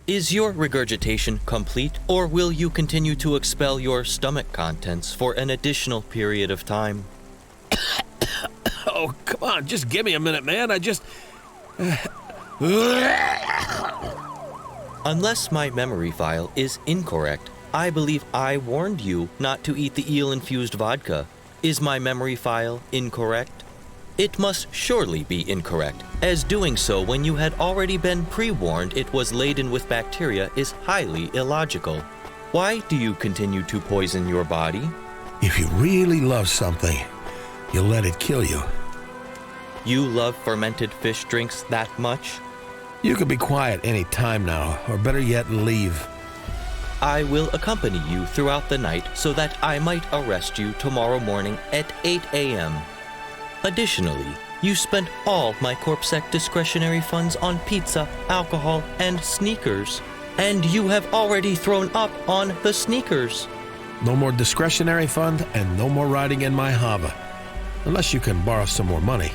Is your regurgitation complete, or will you continue to expel your stomach contents for an additional period of time? Oh, come on, just give me a minute, man. Unless my memory file is incorrect, I believe I warned you not to eat the eel-infused vodka. Is my memory file incorrect? It must surely be incorrect, as doing so when you had already been pre-warned it was laden with bacteria is highly illogical. Why do you continue to poison your body? If you really love something, you'll let it kill you. You love fermented fish drinks that much? You could be quiet any time now, or better yet, leave. I will accompany you throughout the night so that I might arrest you tomorrow morning at 8 a.m. Additionally, you spent all my CorpSec discretionary funds on pizza, alcohol, and sneakers. And you have already thrown up on the sneakers. No more discretionary fund and no more riding in my Hava. Unless you can borrow some more money.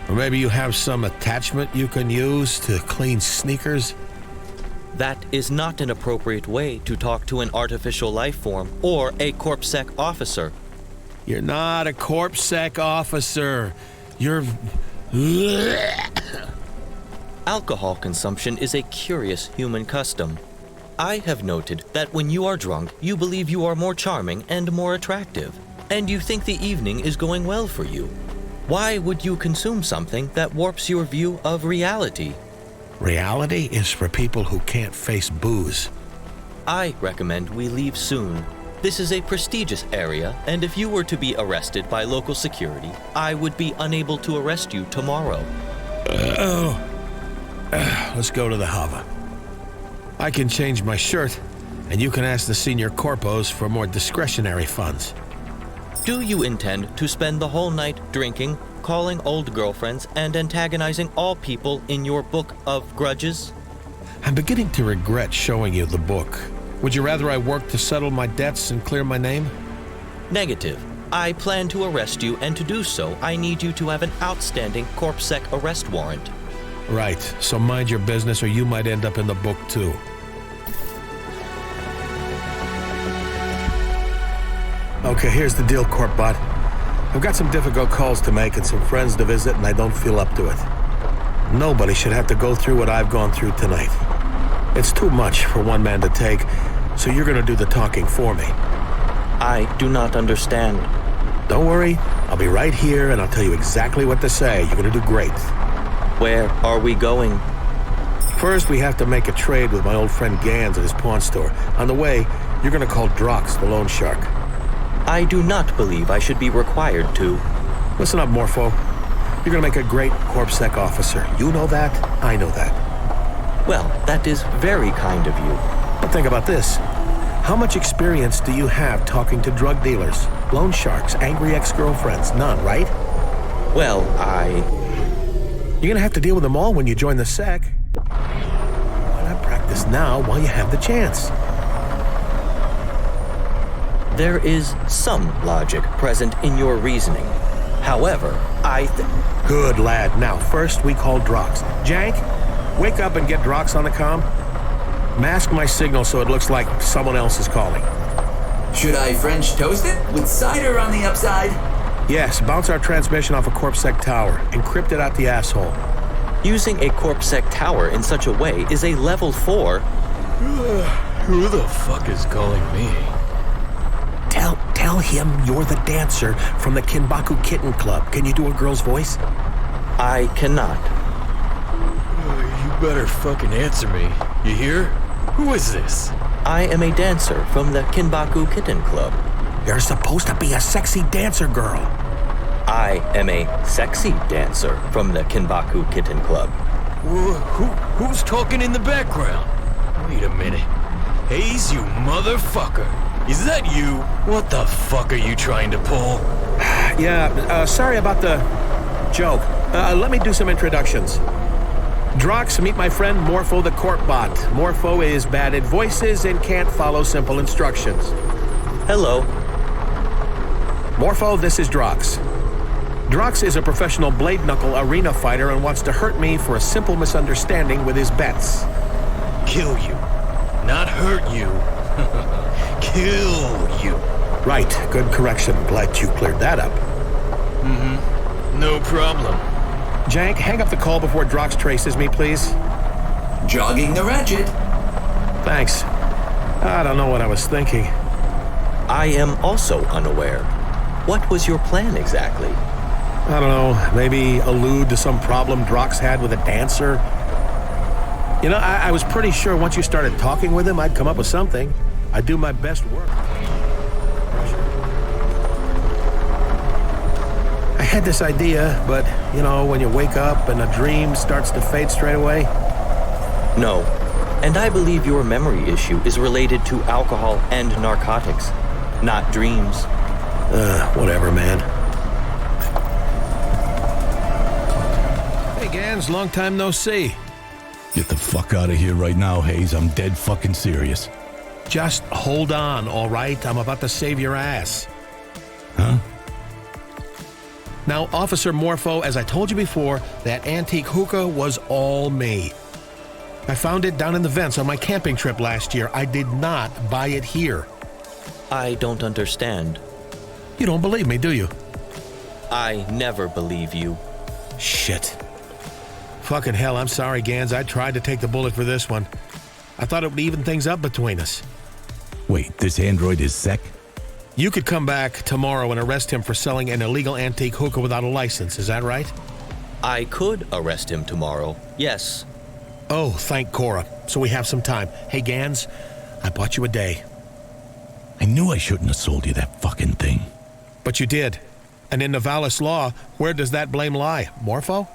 Or maybe you have some attachment you can use to clean sneakers? That is not an appropriate way to talk to an artificial life form or a CorpSec officer. You're not a CorpSec officer. You're... Alcohol consumption is a curious human custom. I have noted that when you are drunk, you believe you are more charming and more attractive, and you think the evening is going well for you. Why would you consume something that warps your view of reality? Reality is for people who can't face booze. I recommend we leave soon. This is a prestigious area, and if you were to be arrested by local security, I would be unable to arrest you tomorrow. Let's go to the Hava. I can change my shirt, and you can ask the senior corpos for more discretionary funds. Do you intend to spend the whole night drinking, calling old girlfriends, and antagonizing all people in your book of grudges? I'm beginning to regret showing you the book. Would you rather I work to settle my debts and clear my name? Negative. I plan to arrest you, and to do so, I need you to have an outstanding CorpSec arrest warrant. Right, so mind your business or you might end up in the book too. Okay, here's the deal, Corpbot. I've got some difficult calls to make and some friends to visit, and I don't feel up to it. Nobody should have to go through what I've gone through tonight. It's too much for one man to take, so you're gonna do the talking for me. I do not understand. Don't worry, I'll be right here and I'll tell you exactly what to say. You're gonna do great. Where are we going? First, we have to make a trade with my old friend Gans at his pawn store. On the way, you're gonna call Drox, the loan shark. I do not believe I should be required to. Listen up, Morpho. You're gonna make a great CorpSec officer. You know that, I know that. Well, that is very kind of you. But think about this. How much experience do you have talking to drug dealers, loan sharks, angry ex-girlfriends? None, right? Well, You're gonna have to deal with them all when you join the Sec. Why not practice now while you have the chance? There is some logic present in your reasoning. However, Good lad. Now, first we call Drox. Jank, wake up and get Drox on the comm. Mask my signal so it looks like someone else is calling. Should I French toast it with cider on the upside? Yes, bounce our transmission off a CorpSec tower. Encrypt it out the asshole. using a CorpSec tower in such a way is a level 4. Who the fuck is calling me? Tell him you're the dancer from the Kinbaku Kitten Club. Can you do a girl's voice? I cannot. You better fucking answer me. You hear? Who is this? I am a dancer from the Kinbaku Kitten Club. You're supposed to be a sexy dancer girl. I am a sexy dancer from the Kinbaku Kitten Club. Who's talking in the background? Wait a minute. Hayes, you motherfucker. Is that you? What the fuck are you trying to pull? Yeah, sorry about the joke. Let me do some introductions. Drox, meet my friend Morpho the Corpbot. Morpho is bad at voices and can't follow simple instructions. Hello. Morpho, this is Drox. Drox is a professional blade-knuckle arena fighter and wants to hurt me for a simple misunderstanding with his bets. kill you. Not hurt you. Kill you. Right, good correction. Glad you cleared that up. No problem. Jank, hang up the call before Drox traces me, please. Jogging the ratchet. Thanks. I don't know what I was thinking. I am also unaware. What was your plan exactly? I don't know, maybe allude to some problem Drox had with a dancer. You know, I was pretty sure once you started talking with him, I'd come up with something. I'd do my best work. I had this idea, but, you know, when you wake up and a dream starts to fade straight away. No. And I believe your memory issue is related to alcohol and narcotics, not dreams. Whatever, man. Hey, Gans, long time no see. Get the fuck out of here right now, Hayes. I'm dead fucking serious. Just hold on, all right? I'm about to save your ass. Huh? Now, Officer Morpho, as I told you before, that antique hookah was all me. I found it down in the vents on my camping trip last year. I did not buy it here. I don't understand. You don't believe me, do you? I never believe you. Shit. Fucking hell, I'm sorry, Gans. I tried to take the bullet for this one. I thought it would even things up between us. Wait, this android is Sec? You could come back tomorrow and arrest him for selling an illegal antique hookah without a license, is that right? I could arrest him tomorrow, yes. Oh, thank Cora. So we have some time. Hey, Gans, I bought you a day. I knew I shouldn't have sold you that fucking thing. But you did. And in Navalis law, where does that blame lie? Morpho?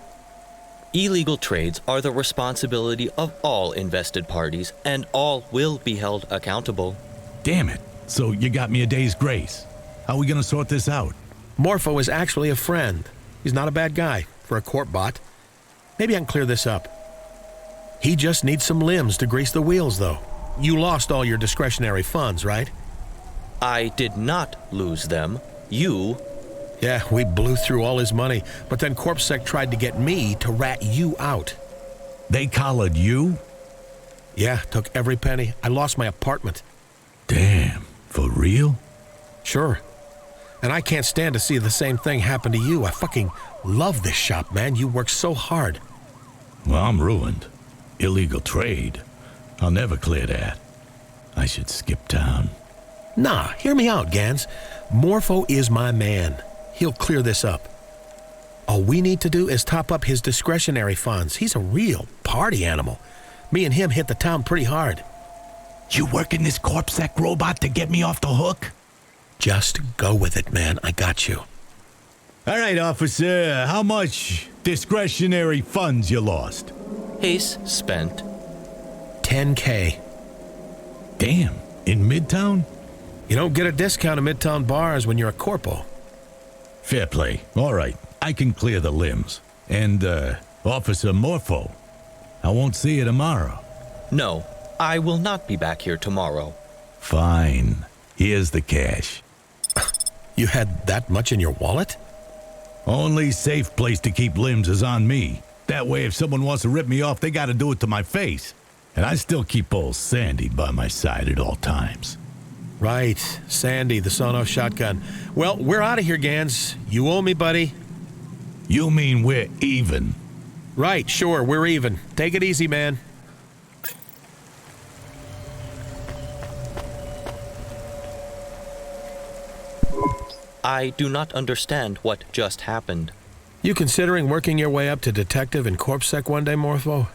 Illegal trades are the responsibility of all invested parties, and all will be held accountable. Damn it. So you got me a day's grace. How are we gonna sort this out? Morpho is actually a friend. He's not a bad guy for a corp bot. Maybe I can clear this up. He just needs some limbs to grease the wheels, though. You lost all your discretionary funds, right? I did not lose them. You... Yeah, we blew through all his money, but then CorpSec tried to get me to rat you out. They collared you? Yeah, took every penny. I lost my apartment. Damn, for real? Sure. And I can't stand to see the same thing happen to you. I fucking love this shop, man. You work so hard. Well, I'm ruined. Illegal trade. I'll never clear that. I should skip town. Nah, hear me out, Gans. Morpho is my man. He'll clear this up. All we need to do is top up his discretionary funds. He's a real party animal. Me and him hit the town pretty hard. You working this CorpSec robot to get me off the hook? Just go with it, man. I got you. All right, officer. How much discretionary funds you lost? Hayes spent. $10K. Damn, in Midtown? You don't get a discount at Midtown bars when you're a corpo. Fair play. All right, I can clear the limbs. And, Officer Morpho, I won't see you tomorrow. No, I will not be back here tomorrow. Fine. Here's the cash. You had that much in your wallet? Only safe place to keep limbs is on me. That way, if someone wants to rip me off, they gotta do it to my face. And I still keep old Sandy by my side at all times. Right, Sandy, the Sonos shotgun. Well, we're out of here, Gans. You owe me, buddy. You mean we're even? Right, sure, we're even. Take it easy, man. I do not understand what just happened. You considering working your way up to detective in CorpSec one day, Morpho?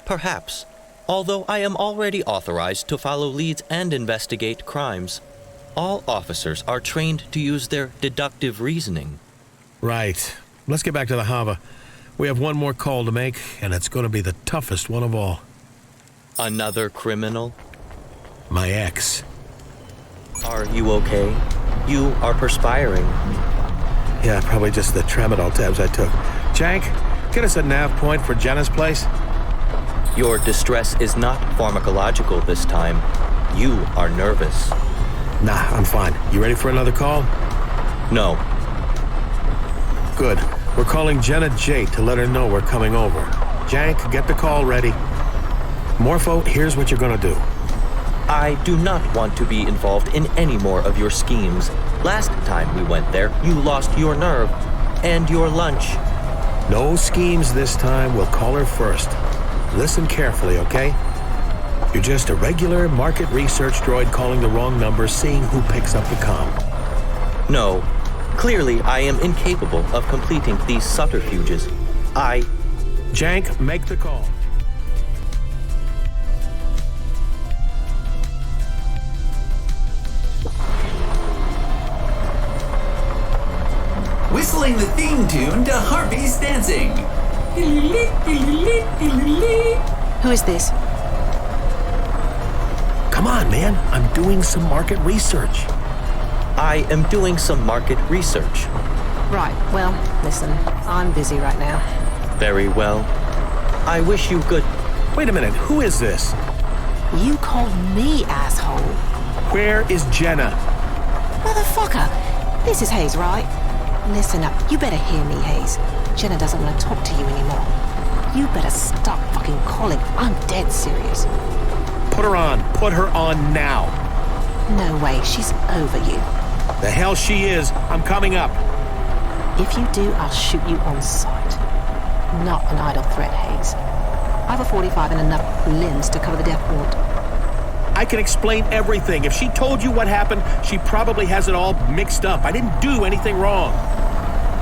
Perhaps. Although I am already authorized to follow leads and investigate crimes. All officers are trained to use their deductive reasoning. Right. Let's get back to the Hava. We have one more call to make, and it's going to be the toughest one of all. Another criminal? My ex. Are you okay? You are perspiring. Yeah, probably just the tramadol tabs I took. Jank, get us a nav point for Jenna's place. Your distress is not pharmacological this time. You are nervous. Nah, I'm fine. You ready for another call? No. Good. We're calling Jenna J to let her know we're coming over. Jank, get the call ready. Morpho, here's what you're gonna do. I do not want to be involved in any more of your schemes. Last time we went there, you lost your nerve and your lunch. No schemes this time. We'll call her first. Listen carefully, okay? You're just a regular market research droid calling the wrong number, seeing who picks up the comm. No. Clearly, I am incapable of completing these subterfuges. Jank, make the call. Whistling the theme tune to Harvey's dancing. Who is this? Come on, man. I'm doing some market research. I am doing some market research. Right, well, listen, I'm busy right now. Very well. I wish you good. Wait a minute. Who is this? You called me asshole. Where is Jenna? Motherfucker! This is Hayes, right? Listen up. You better hear me, Hayes. Jenna doesn't want to talk to you anymore. You better stop fucking calling. I'm dead serious. Put her on. Put her on now. No way. She's over you. The hell she is. I'm coming up. If you do, I'll shoot you on sight. Not an idle threat, Hayes. I have a 45 and enough limbs to cover the death warrant. I can explain everything. If she told you what happened, she probably has it all mixed up. I didn't do anything wrong.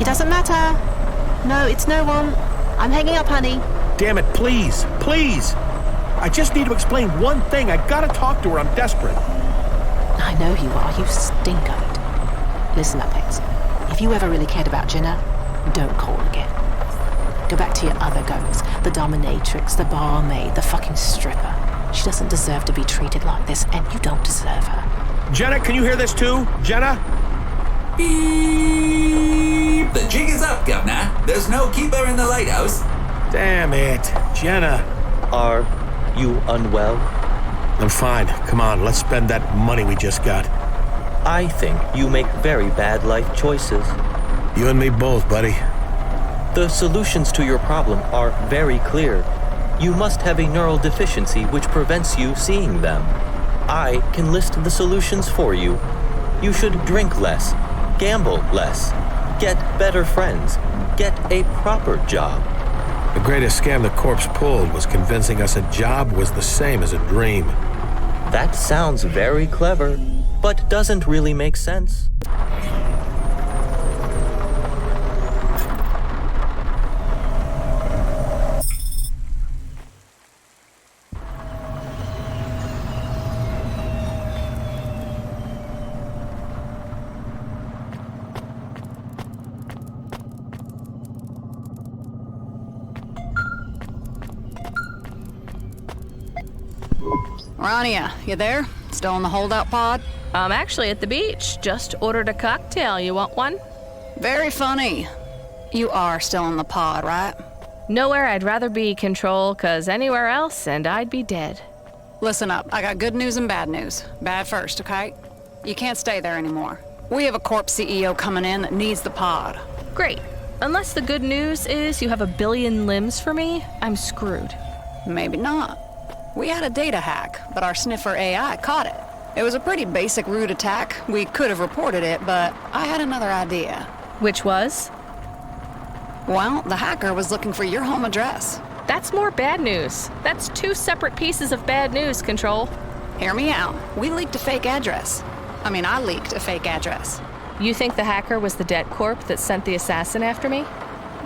It doesn't matter. No, it's no one. I'm hanging up, honey. Damn it, please, please. I just need to explain one thing. I gotta talk to her. I'm desperate. I know you are. You stink of it. Listen up, Hayes. If you ever really cared about Jenna, don't call again. Go back to your other goals. The dominatrix, the barmaid, the fucking stripper. She doesn't deserve to be treated like this, and you don't deserve her. Jenna, can you hear this too? Jenna? Beep. The jig is up, Governor. There's no keeper in the lighthouse. Damn it. Jenna. Are you unwell? I'm fine. Come on, let's spend that money we just got. I think you make very bad life choices. You and me both, buddy. The solutions to your problem are very clear. You must have a neural deficiency which prevents you seeing them. I can list the solutions for you. You should drink less, gamble less, get better friends, get a proper job. The greatest scam the corpse pulled was convincing us a job was the same as a dream. That sounds very clever, but doesn't really make sense. Rania, you there? Still in the holdout pod? I'm actually at the beach. Just ordered a cocktail. You want one? Very funny. You are still in the pod, right? Nowhere I'd rather be, Control, 'cause anywhere else and I'd be dead. Listen up, I got good news and bad news. Bad first, okay? You can't stay there anymore. We have a corp CEO coming in that needs the pod. Great. Unless the good news is you have 1 billion limbs for me, I'm screwed. Maybe not. We had a data hack, but our sniffer AI caught it. It was a pretty basic root attack. We could have reported it, but I had another idea. Which was? Well, the hacker was looking for your home address. That's more bad news. That's 2 separate pieces of bad news, Control. Hear me out. We leaked a fake address. I leaked a fake address. You think the hacker was the debt corp that sent the assassin after me?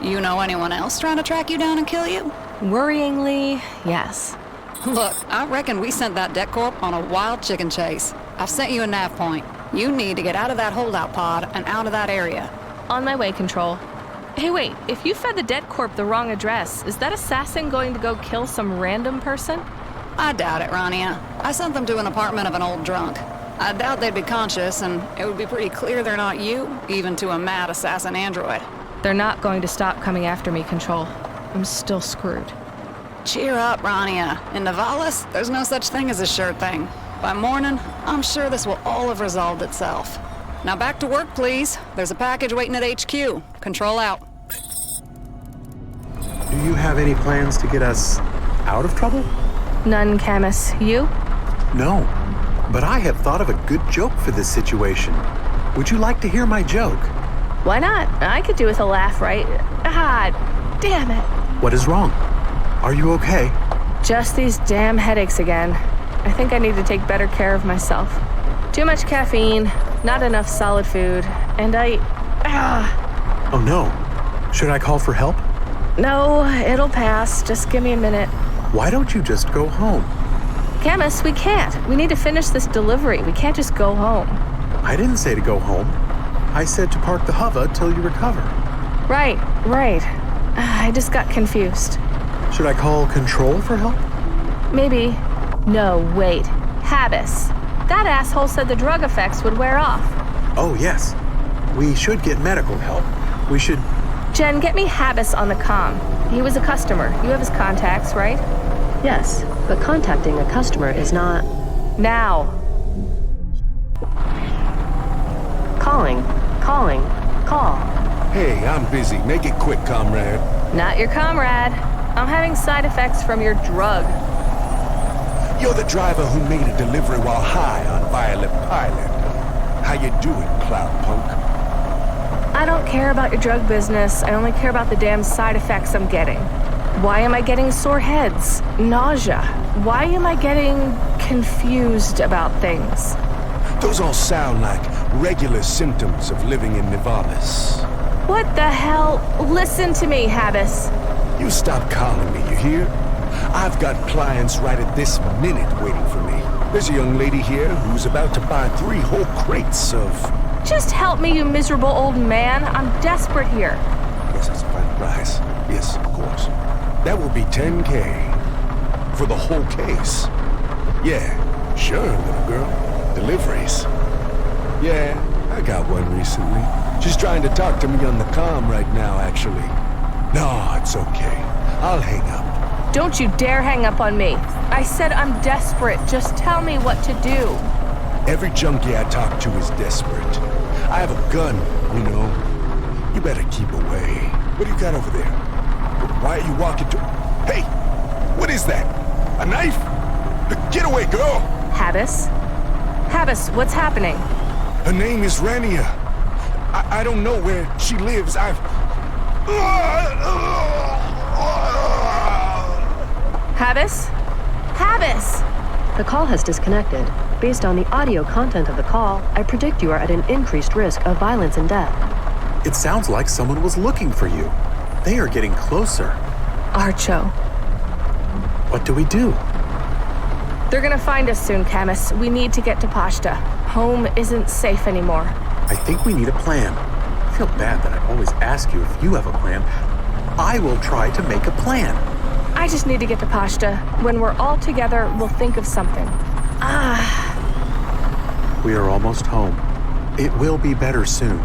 You know anyone else trying to track you down and kill you? Worryingly, yes. Look, I reckon we sent that debt corp on a wild chicken chase. I've sent you a nav point. You need to get out of that holdout pod and out of that area. On my way, Control. Hey, wait, if you fed the debt corp the wrong address, is that assassin going to go kill some random person? I doubt it, Rania. I sent them to an apartment of an old drunk. I doubt they'd be conscious, and it would be pretty clear they're not you, even to a mad assassin android. They're not going to stop coming after me, Control. I'm still screwed. Cheer up, Rania. In Navalis, there's no such thing as a sure thing. By morning, I'm sure this will all have resolved itself. Now back to work, please. There's a package waiting at HQ. Control out. Do you have any plans to get us out of trouble? None, Camus. You? No, but I have thought of a good joke for this situation. Would you like to hear my joke? Why not? I could do with a laugh, right? Ah, damn it. What is wrong? Are you okay? Just these damn headaches again. I think I need to take better care of myself. Too much caffeine, not enough solid food, and Oh no. Should I call for help? No, it'll pass. Just give me a minute. Why don't you just go home? Camus, we can't. We need to finish this delivery. We can't just go home. I didn't say to go home. I said to park the hover till you recover. Right. I just got confused. Should I call control for help? Maybe. No, wait. Habis. That asshole said the drug effects would wear off. Oh, yes. We should get medical help. We should... Jen, get me Habis on the comm. He was a customer. You have his contacts, right? Yes, but contacting a customer is not... Now. Calling. Call. Hey, I'm busy. Make it quick, comrade. Not your comrade. I'm having side effects from your drug. You're the driver who made a delivery while high on Violet Pilot. How you doing, Cloudpunk? I don't care about your drug business. I only care about the damn side effects I'm getting. Why am I getting sore heads? Nausea? Why am I getting confused about things? Those all sound like regular symptoms of living in Nivalis. What the hell? Listen to me, Habis. You stop calling me, you hear? I've got clients right at this minute waiting for me. There's a young lady here who's about to buy 3 whole crates of... Just help me, you miserable old man. I'm desperate here. Yes, that's a fine price. Yes, of course. That will be $10,000 for the whole case. Yeah, sure, little girl. Deliveries. Yeah, I got one recently. She's trying to talk to me on the comm right now, actually. No, it's okay. I'll hang up. Don't you dare hang up on me. I said I'm desperate. Just tell me what to do. Every junkie I talk to is desperate. I have a gun, you know. You better keep away. What do you got over there? Why are you walking to... Hey! What is that? A knife? Get away, girl! Habis? Habis, what's happening? Her name is Rania. I don't know where she lives. Habis? Habis! The call has disconnected. Based on the audio content of the call, I predict you are at an increased risk of violence and death. It sounds like someone was looking for you. They are getting closer. Archo. What do we do? They're gonna find us soon, Camus. We need to get to Pashta. Home isn't safe anymore. I think we need a plan. I feel bad that I always ask you if you have a plan. I will try to make a plan. I just need to get to Pashta. When we're all together, we'll think of something. We are almost home. It will be better soon.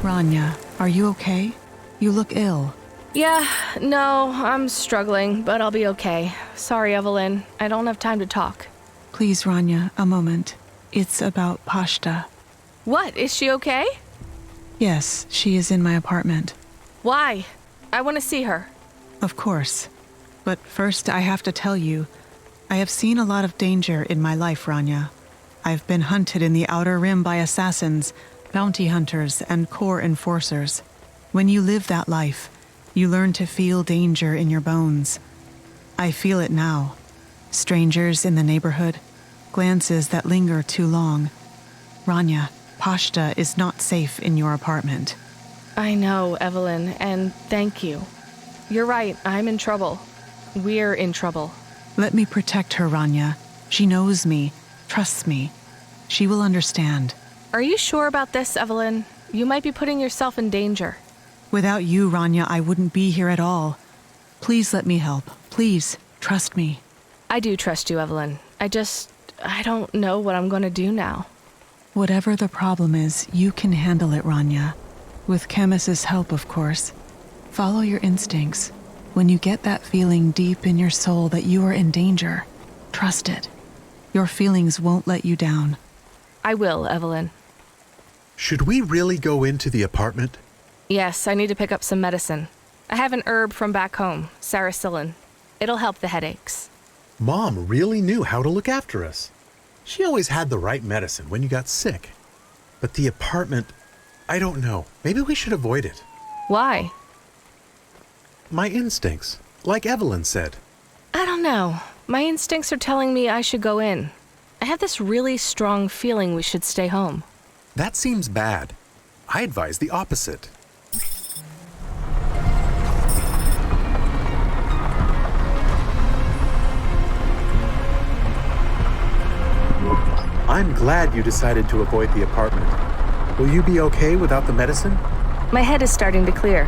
Rania, are you okay? You look ill. Yeah, no, I'm struggling, but I'll be okay. Sorry, Evelyn. I don't have time to talk. Please, Rania, a moment. It's about Pashta. What? Is she okay? Yes, she is in my apartment. Why? I want to see her. Of course. But first, I have to tell you, I have seen a lot of danger in my life, Rania. I've been hunted in the Outer Rim by assassins, bounty hunters, and core enforcers. When you live that life, you learn to feel danger in your bones. I feel it now. Strangers in the neighborhood, glances that linger too long. Rania, Pashta is not safe in your apartment. I know, Evelyn, and thank you. You're right, I'm in trouble. We're in trouble. Let me protect her, Rania. She knows me, trusts me. She will understand. Are you sure about this, Evelyn? You might be putting yourself in danger. Without you, Rania, I wouldn't be here at all. Please let me help. Please, trust me. I do trust you, Evelyn. I don't know what I'm going to do now. Whatever the problem is, you can handle it, Rania. With Camus's help, of course. Follow your instincts. When you get that feeling deep in your soul that you are in danger, trust it. Your feelings won't let you down. I will, Evelyn. Should we really go into the apartment? Yes, I need to pick up some medicine. I have an herb from back home, salicylin. It'll help the headaches. Mom really knew how to look after us. She always had the right medicine when you got sick. But the apartment, I don't know. Maybe we should avoid it. Why? My instincts, like Evelyn said. I don't know. My instincts are telling me I should go in. I have this really strong feeling we should stay home. That seems bad. I advise the opposite. I'm glad you decided to avoid the apartment. Will you be okay without the medicine? My head is starting to clear.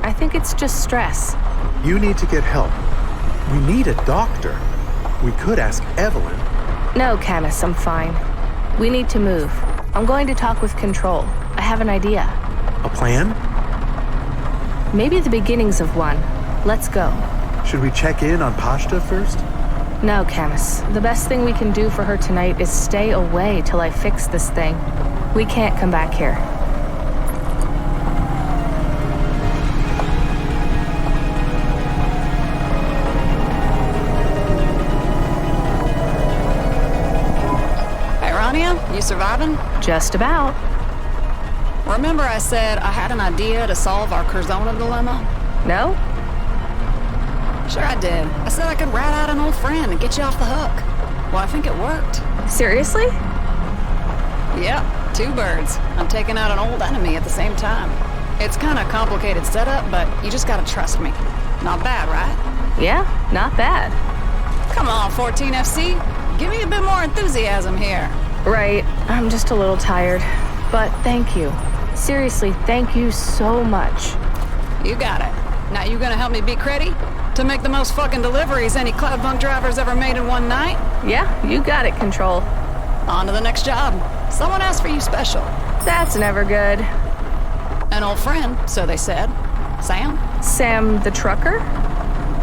I think it's just stress. You need to get help. We need a doctor. We could ask Evelyn. No, Camus, I'm fine. We need to move. I'm going to talk with Control. I have an idea. A plan? Maybe the beginnings of one. Let's go. Should we check in on Pashta first? No, Camus. The best thing we can do for her tonight is stay away till I fix this thing. We can't come back here. Hey, Rania, you surviving? Just about. Remember I said I had an idea to solve our Curzona dilemma? No? Sure I did. I said I could rat out an old friend and get you off the hook. Well, I think it worked. Seriously? Yep, 2 birds. I'm taking out an old enemy at the same time. It's kind of complicated setup, but you just gotta trust me. Not bad, right? Yeah, not bad. Come on, 14FC. Give me a bit more enthusiasm here. Right, I'm just a little tired. But thank you. Seriously, thank you so much. You got it. Now you gonna help me be ready to make the most fucking deliveries any Cloudpunk driver's ever made in one night? Yeah, you got it, Control. On to the next job. Someone asked for you special. That's never good. An old friend, so they said. Sam? Sam the trucker?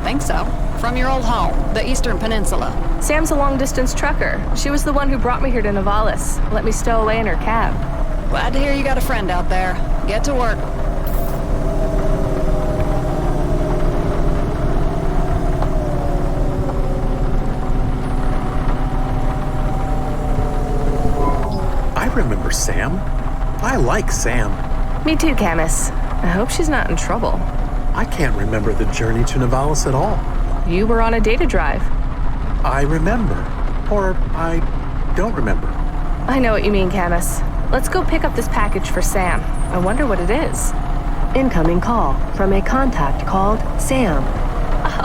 Think so. From your old home, the Eastern Peninsula. Sam's a long-distance trucker. She was the one who brought me here to Navalis. Let me stow away in her cab. Glad to hear you got a friend out there. Get to work. I remember Sam. I like Sam. Me too, Camus. I hope she's not in trouble. I can't remember the journey to Navalis at all. You were on a data drive. I remember. Or I don't remember. I know what you mean, Camus. Let's go pick up this package for Sam. I wonder what it is. Incoming call from a contact called Sam.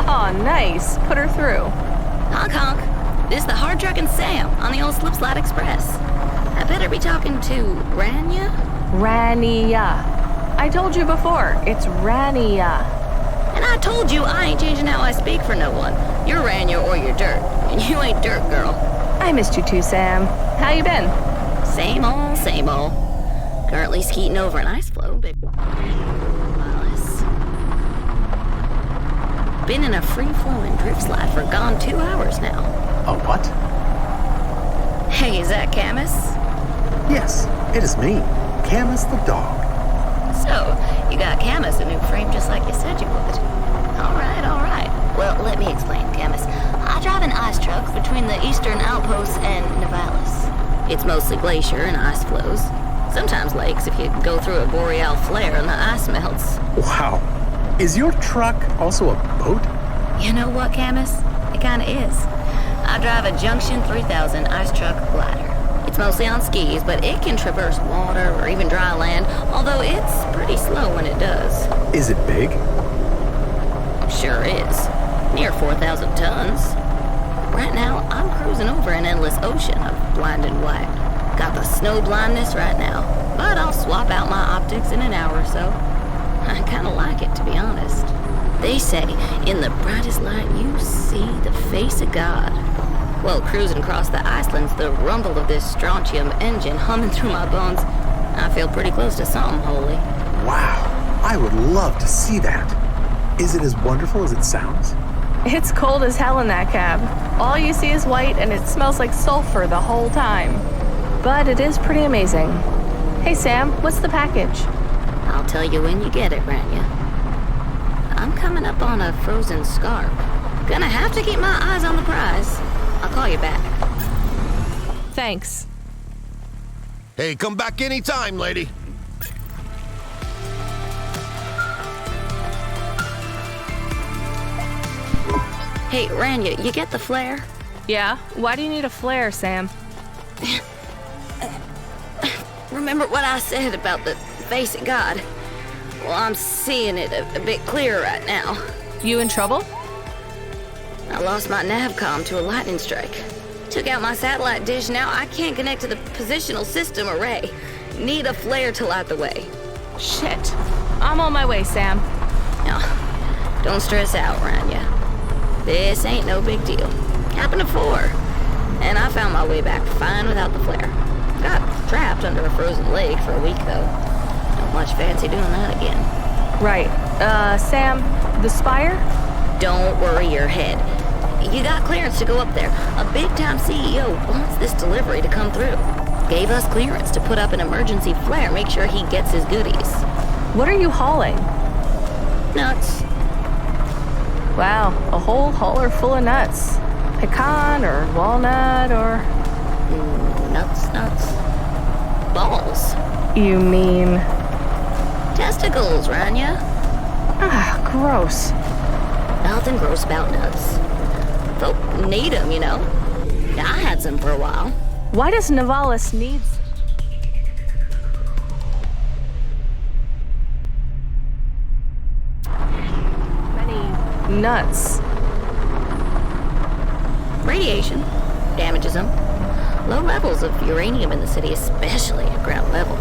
Oh, nice. Put her through. Honk honk. This is the hard truckin' Sam on the old Slipslide Express. I better be talking to Rania? Rania. I told you before, it's Rania. And I told you I ain't changing how I speak for no one. You're Rania or you're Dirt, and you ain't Dirt, girl. I missed you too, Sam. How you been? Same old, same old. Currently skeeting over an ice floe, but... Been in a free-flowing drift slide for gone 2 hours now. A what? Hey, is that Camus? Yes, it is me, Camus the dog. So, you got Camus a new frame just like you said you would. All right. Well, let me explain, Camus. I drive an ice truck between the eastern outposts and Navalis. It's mostly glacier and ice flows. Sometimes lakes if you go through a boreal flare and the ice melts. Wow. Is your truck also a boat? You know what, Camus? It kinda is. I drive a Junction 3000 ice truck glider. It's mostly on skis, but it can traverse water or even dry land, although it's pretty slow when it does. Is it big? Sure is. Near 4,000 tons. Right now, I'm cruising over an endless ocean of blinding white. Got the snow blindness right now, but I'll swap out my optics in an hour or so. I kinda like it, to be honest. They say, in the brightest light you see the face of God. Well, cruising across the Icelands, the rumble of this strontium engine humming through my bones, I feel pretty close to something holy. Wow, I would love to see that. Is it as wonderful as it sounds? It's cold as hell in that cab. All you see is white and it smells like sulfur the whole time. But it is pretty amazing. Hey Sam, what's the package? I'll tell you when you get it, Rania. coming up on a frozen scarp. Gonna have to keep my eyes on the prize. I'll call you back. Thanks. Hey, come back anytime, lady. Hey, Rania, you get the flare? Yeah? Why do you need a flare, Sam? Remember what I said about the face of God? Well, I'm seeing it a bit clearer right now. You in trouble? I lost my navcom to a lightning strike. Took out my satellite dish, now I can't connect to the positional system array. Need a flare to light the way. Shit. I'm on my way, Sam. No, don't stress out, Rania. This ain't no big deal. Happened before. And I found my way back fine without the flare. Got trapped under a frozen lake for a week, though. Don't much fancy doing that again. Right. Sam, the spire? Don't worry your head. You got clearance to go up there. A big-time CEO wants this delivery to come through. Gave us clearance to put up an emergency flare, make sure he gets his goodies. What are you hauling? Nuts. Wow, a whole hauler full of nuts. Pecan or walnut or... Nuts. Balls. You mean... Testicles, Rania. Ah, gross. Nothing gross about nuts. Folk need them, you know. I had some for a while. Why does Nivalis need... many nuts? Radiation damages them. Low levels of uranium in the city, especially at ground level,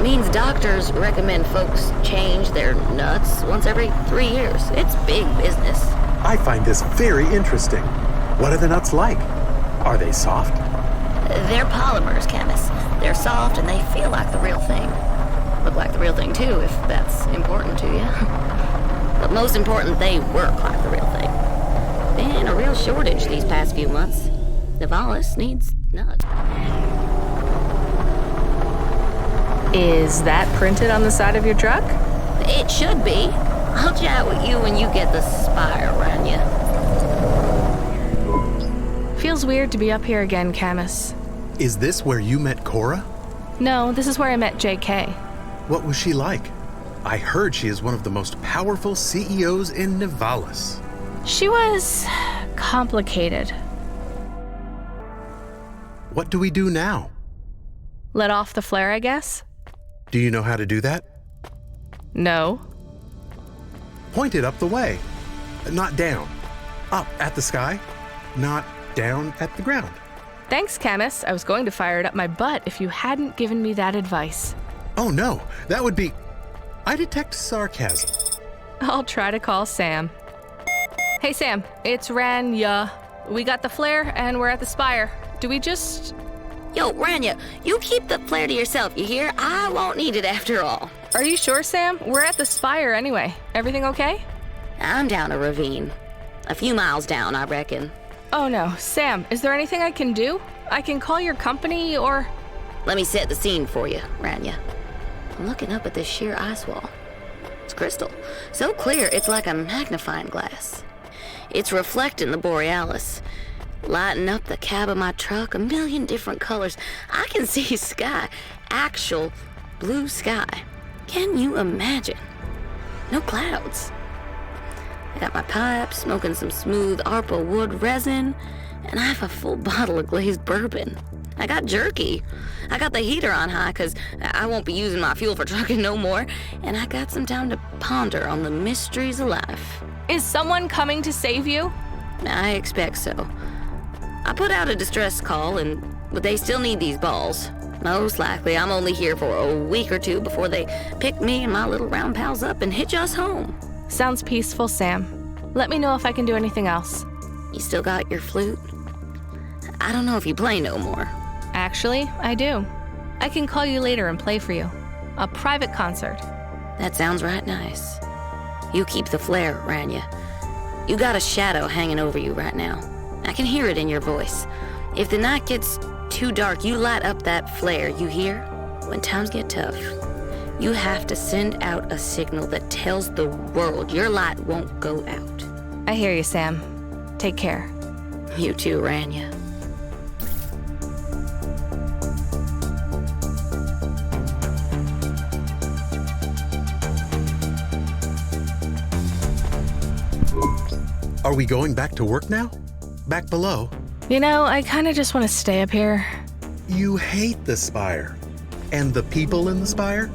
means doctors recommend folks change their nuts once every 3 years. It's big business. I find this very interesting. What are the nuts like? Are they soft? They're polymers, chemists. They're soft and they feel like the real thing. Look like the real thing too, if that's important to you. But most important, they work like the real thing. Been a real shortage these past few months. Nivalis needs nuts. Is that printed on the side of your truck? It should be. I'll chat with you when you get the spire around you. Feels weird to be up here again, Camus. Is this where you met Cora? No, this is where I met JK. What was she like? I heard she is one of the most powerful CEOs in Nivalis. She was... complicated. What do we do now? Let off the flare, I guess? Do you know how to do that? No. Point it up the way. Not down. Up at the sky. Not down at the ground. Thanks, Camus. I was going to fire it up my butt if you hadn't given me that advice. Oh no, that would be... I detect sarcasm. I'll try to call Sam. Hey Sam, it's Rania. We got the flare and we're at the spire. Do we just... Yo, Rania, you keep the flare to yourself, you hear? I won't need it after all. Are you sure, Sam? We're at the spire anyway. Everything okay? I'm down a ravine. A few miles down, I reckon. Oh no, Sam, is there anything I can do? I can call your company or... Let me set the scene for you, Rania. I'm looking up at this sheer ice wall. It's crystal. So clear, it's like a magnifying glass. It's reflecting the borealis. Lighting up the cab of my truck, a million different colors. I can see sky, actual blue sky. Can you imagine? No clouds. I got my pipe, smoking some smooth ARPA wood resin, and I have a full bottle of glazed bourbon. I got jerky. I got the heater on high because I won't be using my fuel for trucking no more, and I got some time to ponder on the mysteries of life. Is someone coming to save you? I expect so. I put out a distress call, but they still need these balls. Most likely, I'm only here for a week or two before they pick me and my little round pals up and hitch us home. Sounds peaceful, Sam. Let me know if I can do anything else. You still got your flute? I don't know if you play no more. Actually, I do. I can call you later and play for you. A private concert. That sounds right nice. You keep the flare, Rania. You got a shadow hanging over you right now. I can hear it in your voice. If the night gets too dark, you light up that flare, you hear? When times get tough, You have to send out a signal that tells the world your light won't go out. I hear you, Sam. Take care. You too, Rania. Are we going back to work now? Back below? You know, I kind of just want to stay up here. You hate the spire. And the people in the spire?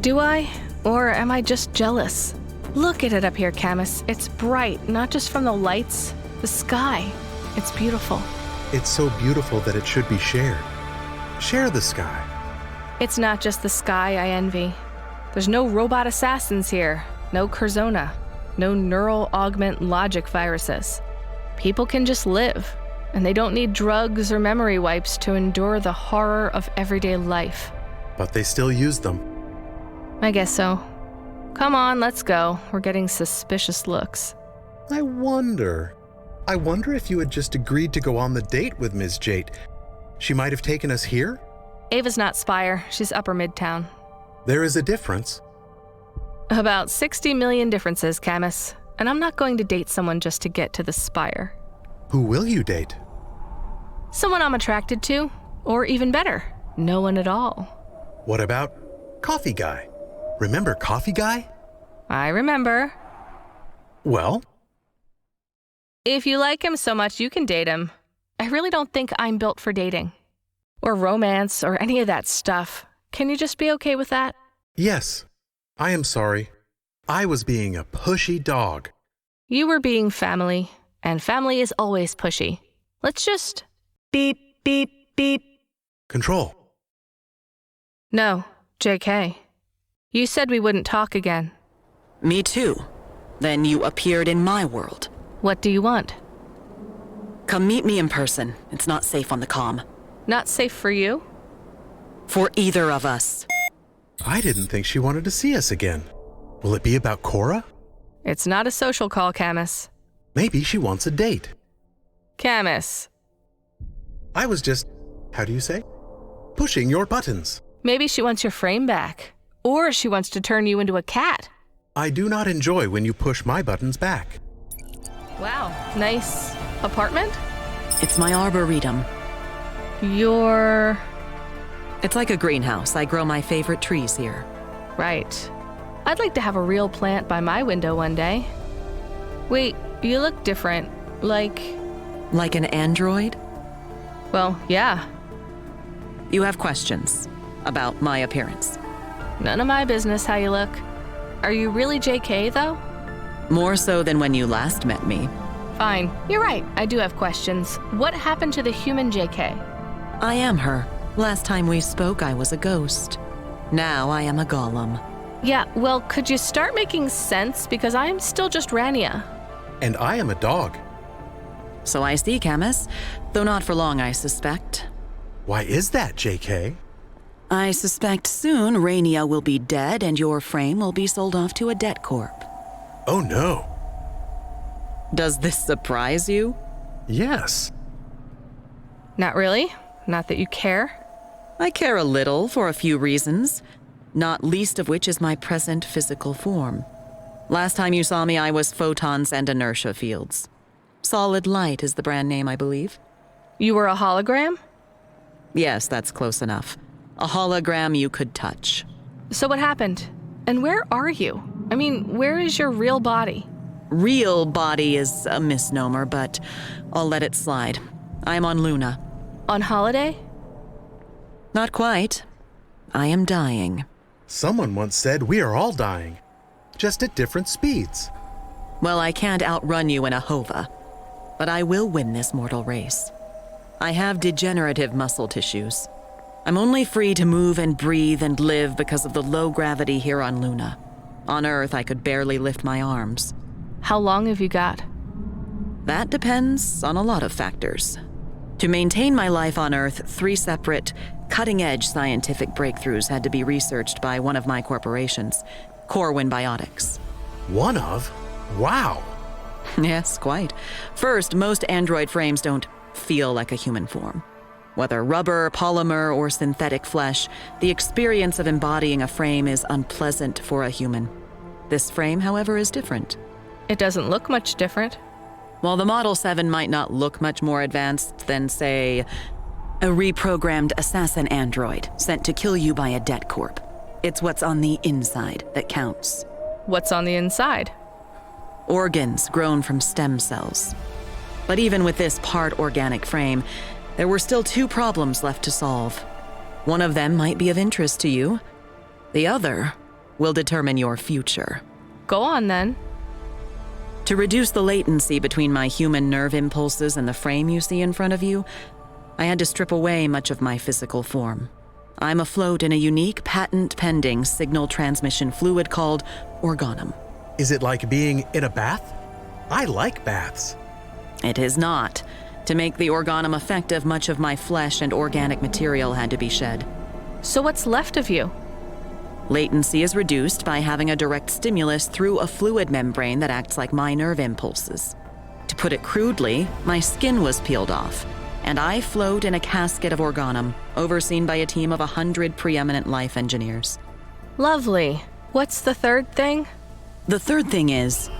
Do I? Or am I just jealous? Look at it up here, Camus. It's bright, not just from the lights, the sky. It's beautiful. It's so beautiful that it should be shared. Share the sky. It's not just the sky I envy. There's no robot assassins here, no Curzona, no neural augment logic viruses. People can just live, and they don't need drugs or memory wipes to endure the horror of everyday life. But they still use them. I guess so. Come on, let's go. We're getting suspicious looks. I wonder if you had just agreed to go on the date with Ms. Jate. She might have taken us here? Ava's not Spire. She's Upper Midtown. There is a difference. About 60 million differences, Camus. And I'm not going to date someone just to get to the Spire. Who will you date? Someone I'm attracted to. Or even better, no one at all. What about Coffee Guy? Remember Coffee Guy? I remember. Well? If you like him so much, you can date him. I really don't think I'm built for dating. Or romance, or any of that stuff. Can you just be okay with that? Yes. I am sorry. I was being a pushy dog. You were being family, and family is always pushy. Let's just beep, beep, beep. Control. No, JK. You said we wouldn't talk again. Me too. Then you appeared in my world. What do you want? Come meet me in person. It's not safe on the comm. Not safe for you? For either of us. I didn't think she wanted to see us again. Will it be about Cora? It's not a social call, Camus. Maybe she wants a date. Camus. I was just, how do you say? Pushing your buttons. Maybe she wants your frame back. Or she wants to turn you into a cat. I do not enjoy when you push my buttons back. Wow, nice apartment? It's my arboretum. It's like a greenhouse. I grow my favorite trees here. Right. I'd like to have a real plant by my window one day. Wait, you look different. Like an android? Well, yeah. You have questions about my appearance? None of my business how you look. Are you really JK, though? More so than when you last met me. Fine. You're right. I do have questions. What happened to the human JK? I am her. Last time we spoke, I was a ghost. Now I am a golem. Yeah, well, could you start making sense? Because I am still just Rania. And I am a dog. So I see, Camus. Though not for long, I suspect. Why is that, JK? I suspect soon Rania will be dead and your frame will be sold off to a debt corp. Oh no. Does this surprise you? Yes. Not really. Not that you care. I care a little for a few reasons, not least of which is my present physical form. Last time you saw me, I was photons and inertia fields. Solid light is the brand name, I believe. You were a hologram? Yes, that's close enough. A hologram you could touch. So what happened? And where are you? I mean, where is your real body? Real body is a misnomer, but I'll let it slide. I'm on Luna. On holiday? Not quite. I am dying. Someone once said we are all dying, just at different speeds. Well, I can't outrun you in a hova, but I will win this mortal race. I have degenerative muscle tissues. I'm only free to move and breathe and live because of the low gravity here on Luna. On Earth, I could barely lift my arms. How long have you got? That depends on a lot of factors. To maintain my life on Earth, 3 separate, cutting-edge scientific breakthroughs had to be researched by one of my corporations, Corwin Biotics. One of? Wow. Yes, quite. First, most android frames don't feel like a human form. Whether rubber, polymer, or synthetic flesh, the experience of embodying a frame is unpleasant for a human. This frame, however, is different. It doesn't look much different. While the Model 7 might not look much more advanced than, say, a reprogrammed assassin android sent to kill you by a debt corp, it's what's on the inside that counts. What's on the inside? Organs grown from stem cells. But even with this part organic frame, there were still 2 problems left to solve. One of them might be of interest to you. The other will determine your future. Go on, then. To reduce the latency between my human nerve impulses and the frame you see in front of you, I had to strip away much of my physical form. I'm afloat in a unique patent-pending signal transmission fluid called organum. Is it like being in a bath? I like baths. It is not. To make the organum effective, much of my flesh and organic material had to be shed. So what's left of you? Latency is reduced by having a direct stimulus through a fluid membrane that acts like my nerve impulses. To put it crudely, my skin was peeled off, and I float in a casket of organum, overseen by a team of 100 preeminent life engineers. Lovely. What's the third thing? The third thing is...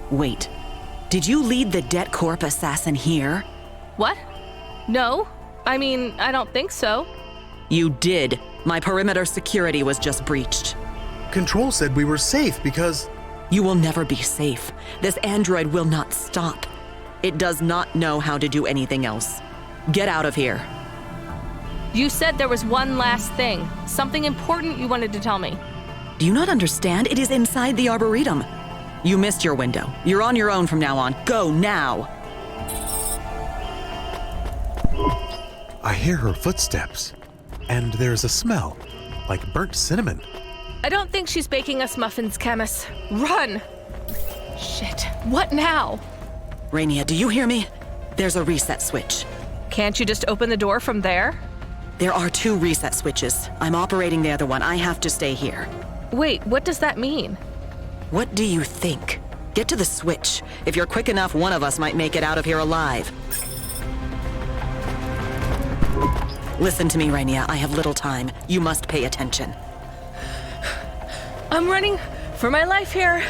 Wait. Did you lead the Debt Corp assassin here? What? No. I mean, I don't think so. You did. My perimeter security was just breached. Control said we were safe because... You will never be safe. This android will not stop. It does not know how to do anything else. Get out of here. You said there was one last thing. Something important you wanted to tell me. Do you not understand? It is inside the Arboretum. You missed your window. You're on your own from now on. Go now. I hear her footsteps. And there's a smell, like burnt cinnamon. I don't think she's baking us muffins, Camus. Run! Shit, what now? Rania, do you hear me? There's a reset switch. Can't you just open the door from there? There are 2 reset switches. I'm operating the other one. I have to stay here. Wait, what does that mean? What do you think? Get to the switch. If you're quick enough, one of us might make it out of here alive. Listen to me, Rania. I have little time. You must pay attention. I'm running for my life here.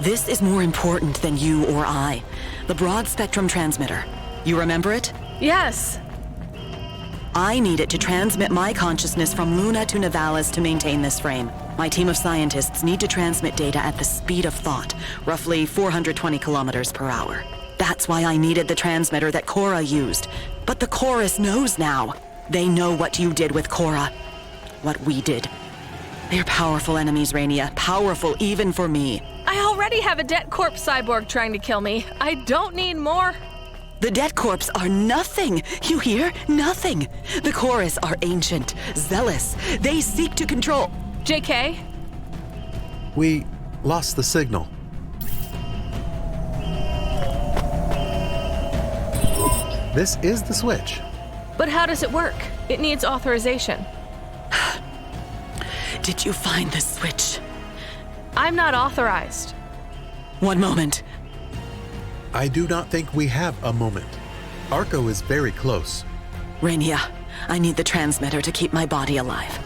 This is more important than you or I. The broad-spectrum transmitter. You remember it? Yes. I need it to transmit my consciousness from Luna to Nivalis to maintain this frame. My team of scientists need to transmit data at the speed of thought, roughly 420 kilometers per hour. That's why I needed the transmitter that Cora used. But the Chorus knows now. They know what you did with Cora. What we did. They're powerful enemies, Rania. Powerful even for me. I already have a Debt Corp cyborg trying to kill me. I don't need more. The Debt Corps are nothing. You hear? Nothing. The Chorus are ancient, zealous. They seek to control... JK? We lost the signal. This is the switch. But how does it work? It needs authorization. Did you find the switch? I'm not authorized. One moment. I do not think we have a moment. Arco is very close. Rania, I need the transmitter to keep my body alive.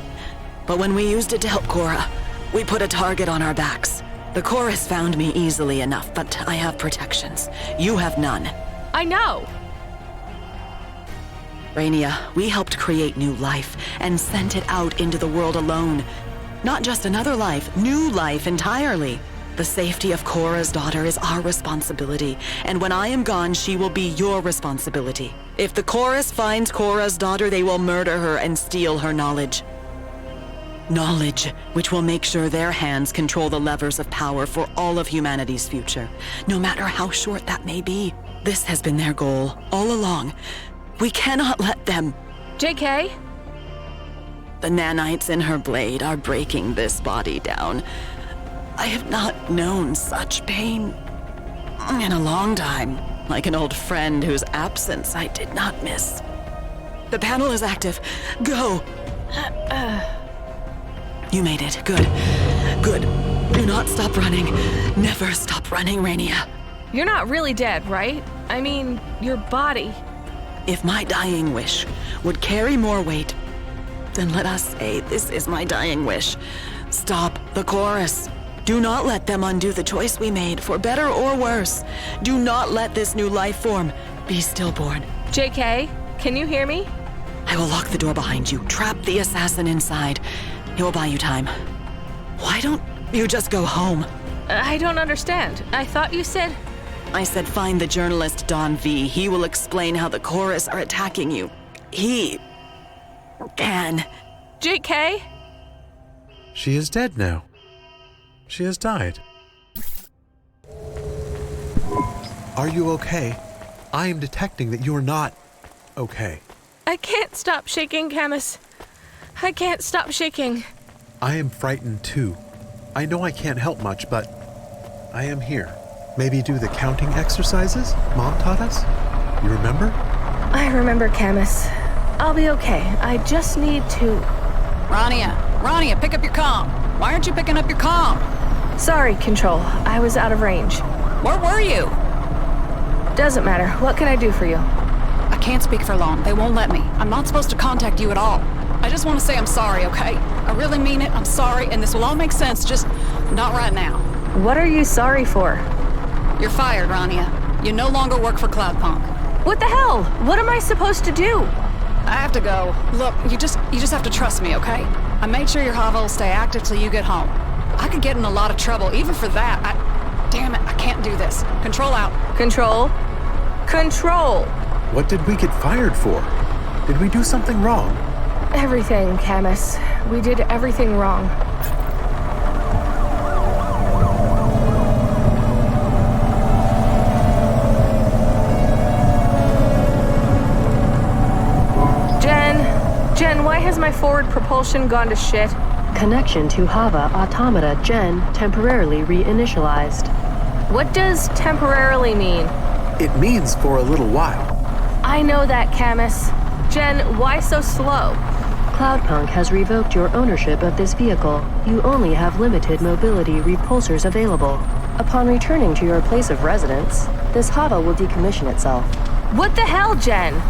But when we used it to help Cora, we put a target on our backs. The Chorus found me easily enough, but I have protections. You have none. I know. Rania, we helped create new life and sent it out into the world alone. Not just another life, new life entirely. The safety of Cora's daughter is our responsibility, and when I am gone, she will be your responsibility. If the Chorus finds Cora's daughter, they will murder her and steal her knowledge. Knowledge which will make sure their hands control the levers of power for all of humanity's future, no matter how short that may be. This has been their goal all along. We cannot let them. JK? The nanites in her blade are breaking this body down. I have not known such pain in a long time, like an old friend whose absence I did not miss. The panel is active. Go! You made it. Good. Good. Do not stop running. Never stop running, Rania. You're not really dead, right? I mean, your body. If my dying wish would carry more weight, then let us say this is my dying wish. Stop the chorus. Do not let them undo the choice we made, for better or worse. Do not let this new life form be stillborn. JK, can you hear me? I will lock the door behind you, trap the assassin inside. It will buy you time. Why don't you just go home? I don't understand. I thought you said... I said find the journalist Don V. He will explain how the chorus are attacking you. He... can. JK? She is dead now. She has died. Are you okay? I am detecting that you are not okay. I can't stop shaking, Camus. I can't stop shaking. I am frightened too. I know I can't help much, but I am here. Maybe do the counting exercises Mom taught us? You remember? I remember, Camus. I'll be okay. I just need to... Rania, pick up your comm. Why aren't you picking up your comm? Sorry, Control. I was out of range. Where were you? Doesn't matter. What can I do for you? I can't speak for long. They won't let me. I'm not supposed to contact you at all. I just want to say I'm sorry, okay? I really mean it. I'm sorry, and this will all make sense, just not right now. What are you sorry for? You're fired, Rania. You no longer work for Cloudpunk. What the hell? What am I supposed to do? I have to go. Look, you just have to trust me, okay? I made sure your hovel will stay active till you get home. I could get in a lot of trouble, even for that. Damn it, I can't do this. Control out. Control? Control! What did we get fired for? Did we do something wrong? Everything, Camus. We did everything wrong. Jen, why has my forward propulsion gone to shit? Connection to Hava Automata Gen temporarily reinitialized. What does temporarily mean? It means for a little while. I know that, Camus. Jen, why so slow? Cloudpunk has revoked your ownership of this vehicle. You only have limited mobility repulsors available. Upon returning to your place of residence, this Hava will decommission itself. What the hell, Jen?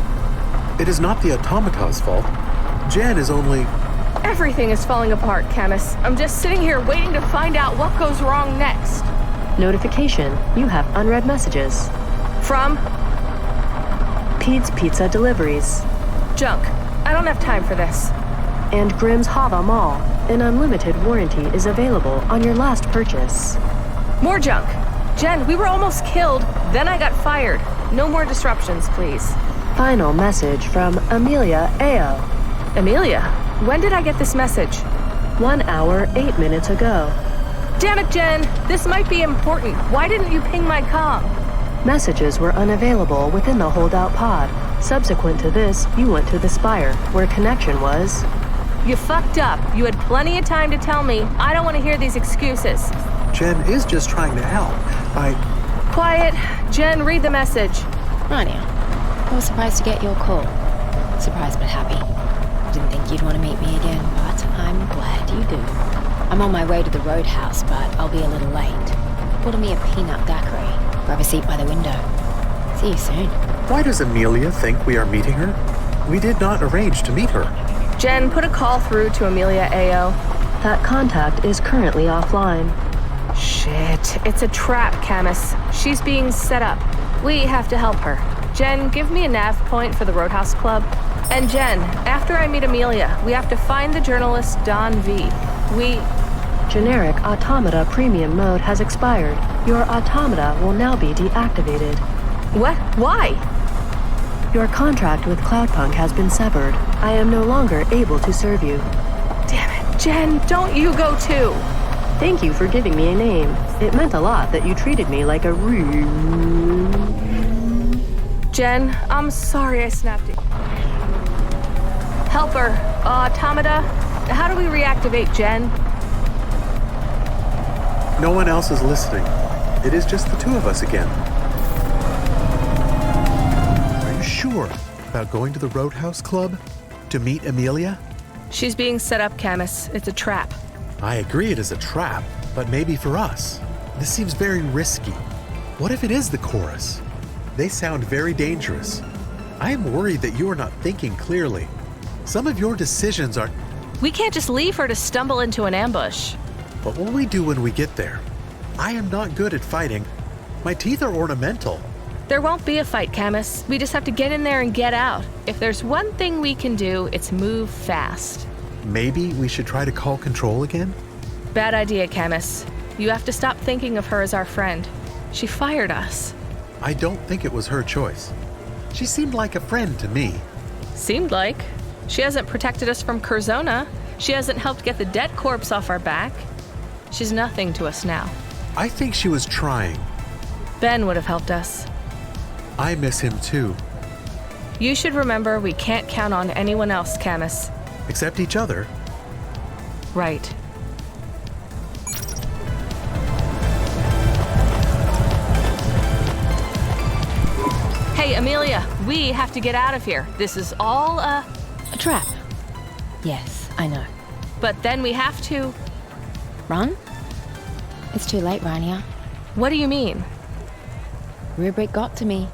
It is not the automata's fault. Jen is only... Everything is falling apart, Camus. I'm just sitting here waiting to find out what goes wrong next. Notification. You have unread messages. From? Pete's Pizza Deliveries. Junk. I don't have time for this. And Grimm's Hava Mall. An unlimited warranty is available on your last purchase. More junk. Jen, we were almost killed, then I got fired. No more disruptions, please. Final message from Amelia Ao. Amelia? When did I get this message? 1 hour, 8 minutes ago. Damn it, Jen! This might be important. Why didn't you ping my comm? Messages were unavailable within the holdout pod. Subsequent to this, you went to the Spire, where connection was... You fucked up. You had plenty of time to tell me. I don't want to hear these excuses. Jen is just trying to help. Quiet. Jen, read the message. Rania, I was surprised to get your call. Surprised but happy. Didn't think you'd want to meet me again, but I'm glad you do. I'm on my way to the roadhouse, but I'll be a little late. Order me a peanut daiquiri. Grab a seat by the window. See you soon. Why does Amelia think we are meeting her? We did not arrange to meet her. Jen, put a call through to Amelia Ao. That contact is currently offline. Shit, it's a trap, Camus. She's being set up. We have to help her. Jen, give me a nav point for the Roadhouse Club. And Jen, after I meet Amelia, we have to find the journalist Don V. Generic Automata Premium Mode has expired. Your Automata will now be deactivated. What? Why? Your contract with Cloudpunk has been severed. I am no longer able to serve you. Damn it, Jen, don't you go too. Thank you for giving me a name. It meant a lot that you treated me like a Jen, I'm sorry I snapped it. Helper, Automata, how do we reactivate Jen? No one else is listening. It is just the two of us again. Are you sure about going to the Roadhouse Club to meet Amelia? She's being set up, Camus. It's a trap. I agree it is a trap, but maybe for us. This seems very risky. What if it is the chorus? They sound very dangerous. I am worried that you are not thinking clearly. Some of your decisions are... We can't just leave her to stumble into an ambush. What will we do when we get there? I am not good at fighting. My teeth are ornamental. There won't be a fight, Camus. We just have to get in there and get out. If there's one thing we can do, it's move fast. Maybe we should try to call control again? Bad idea, Camus. You have to stop thinking of her as our friend. She fired us. I don't think it was her choice. She seemed like a friend to me. Seemed like. She hasn't protected us from Curzona. She hasn't helped get the debt corpse off our back. She's nothing to us now. I think she was trying. Ben would have helped us. I miss him too. You should remember we can't count on anyone else, Camus. Except each other. Right. Hey, Amelia, we have to get out of here. This is all a trap. Yes, I know. But then we have to... Run? It's too late, Rania. What do you mean? Rubric got to me.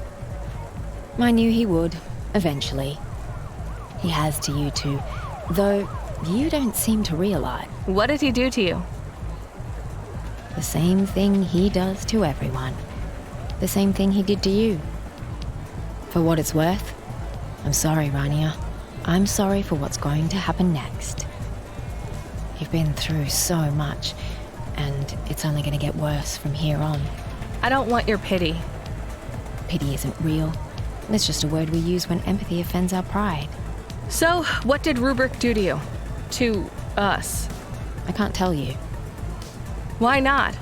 I knew he would, eventually. He has to you too, though you don't seem to realize. What did he do to you? The same thing he does to everyone. The same thing he did to you. For what it's worth, I'm sorry, Rania. I'm sorry for what's going to happen next. You've been through so much, and it's only going to get worse from here on. I don't want your pity. Pity isn't real. It's just a word we use when empathy offends our pride. So, what did Rubric do to you? To us? I can't tell you. Why not?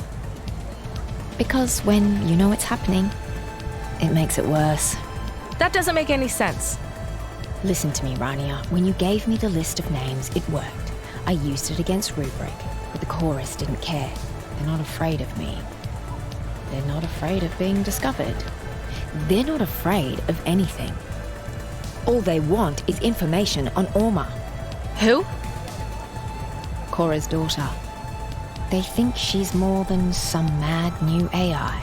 Because when you know it's happening, it makes it worse. That doesn't make any sense. Listen to me, Rania. When you gave me the list of names, it worked. I used it against Rubric, but the chorus didn't care. They're not afraid of me. They're not afraid of being discovered. They're not afraid of anything. All they want is information on Orma. Who? Cora's daughter. They think she's more than some mad new AI.